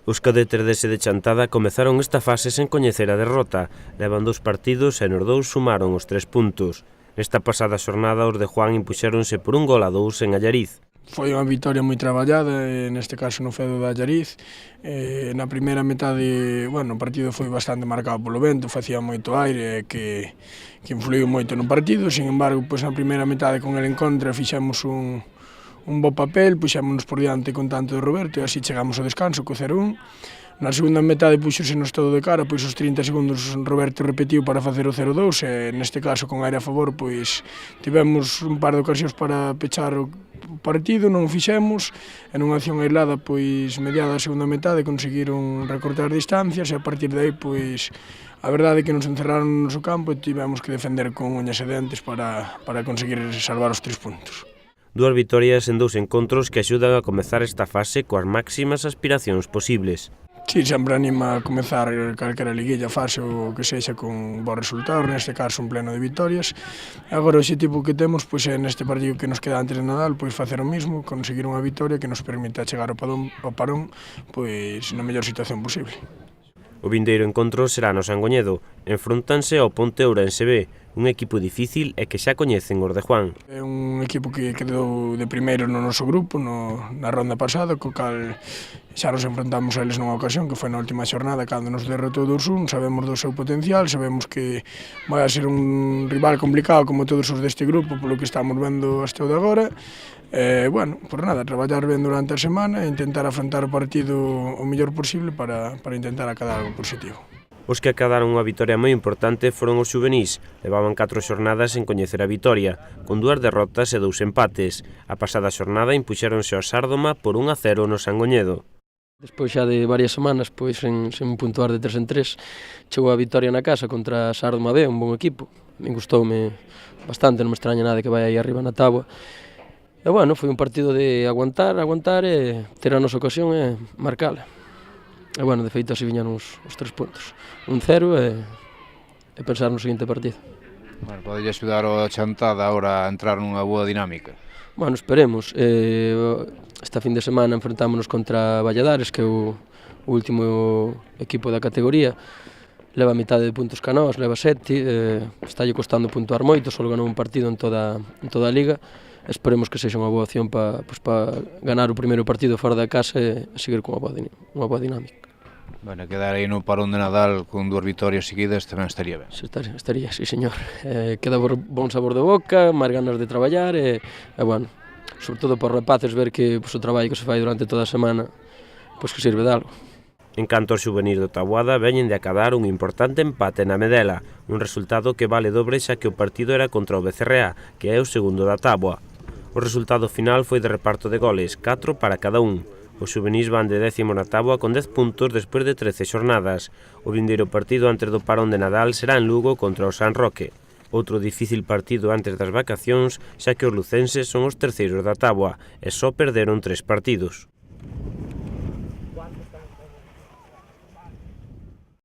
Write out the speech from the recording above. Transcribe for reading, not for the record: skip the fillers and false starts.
Os cadetes de Sede Chantada comezaron esta fase sen coñecer a derrota, levan 2 partidos e nos 2 sumaron os 3 puntos. Nesta pasada xornada os de Juan impuxéronse por 1-2 en Allariz. Foi unha vitoria moi traballada, neste caso no Feudo de Allariz. Na primeira metade, o partido foi bastante marcado polo vento, facía moito aire que influiu moito no partido. Sin embargo, na primeira metade con el en contra fixemos un bo papel, puxémonos por diante con tanto de Roberto e así chegamos ao descanso co 0-1. Na segunda metade puxósenos todo de cara, os 30 segundos Roberto repetiu para facer o 0-2 e neste caso con aire a favor tivemos un par de ocasións para pechar o partido, non o fixemos e nunha acción aislada mediada a segunda metade conseguiron recortar distancias e a partir de aí a verdade é que nos encerraron no noso campo e tivemos que defender con uñas e dentes para conseguir salvar os 3 puntos. 2 vitorias en 2 encontros que axudan a comezar esta fase coas máximas aspiracións posibles. Sí, sempre anima a comezar calquera liguilla, fase ou que sexa con bons resultados, neste caso un pleno de vitorias. Agora o objetivo que temos é neste partido que nos queda antes de Nadal facer o mismo, conseguir unha vitoria que nos permita chegar ao parón na mellor situación posible. O vindeiro encontro será no Sangoñedo, enfrontanse ao Ponte Ourense B, un equipo difícil e que xa coñecen os de Juan. É un equipo que quedou de primeiro no noso grupo na ronda pasada, co cal xa nos enfrontamos a eles nunha ocasión, que foi na última xornada, cando nos derrotou 2-1, sabemos do seu potencial, sabemos que vai a ser un rival complicado como todos os deste grupo, polo que estamos vendo hasta o de agora. Traballar ben durante a semana e intentar afrontar o partido o mellor posible para intentar acadar algo positivo. Os que acadaron unha vitoria moi importante foron os xuvenís, levaban 4 xornadas sen coñecer a vitoria, con 2 derrotas e 2 empates. A pasada xornada impuxéronse ao Sárdoma por 1-0 no Sangoñedo. Despois xa de varias semanas, sen puntuar de 3 en 3, chegou a vitoria na casa contra a Sárdoma B, un bon equipo. Me gustoume bastante, non me extraña nada que vai aí arriba na táboa. E foi un partido de aguantar e ter a nosa ocasión e marcala. E de feito así viñan os 3 puntos. 1-0 e pensar no seguinte partido. Podelle axudar o Chantada agora a entrar nunha boa dinámica? Esperemos. Esta fin de semana enfrentámonos contra Valladares, que é o último equipo da categoría. Leva a mitad de puntos ca nós, leva 7, estalle costando puntuar moito, só ganou un partido en toda a liga. Esperemos que sexa unha boa opción para ganar o primeiro partido fora da casa e seguir con unha boa dinámica. Quedar aí no parón de Nadal con 2 vitorias seguidas tamén estaría ben. Estaría, sí señor. Queda bon sabor de boca, máis ganas de traballar e sobre todo para os rapaces ver que o traballo que se fai durante toda a semana que sirve de algo. En canto aos xuvenís do Taboada, veñen de acadar un importante empate na Medela, un resultado que vale dobre xa que o partido era contra o Becerreá, que é o segundo da táboa. O resultado final foi de reparto de goles, 4 para cada un. Os xuvenís van de 10º na táboa con 10 puntos despois de 13 xornadas. O vindeiro partido antes do parón de Nadal será en Lugo contra o San Roque. Outro difícil partido antes das vacacións, xa que os lucenses son os terceiros da táboa e só perderon 3 partidos.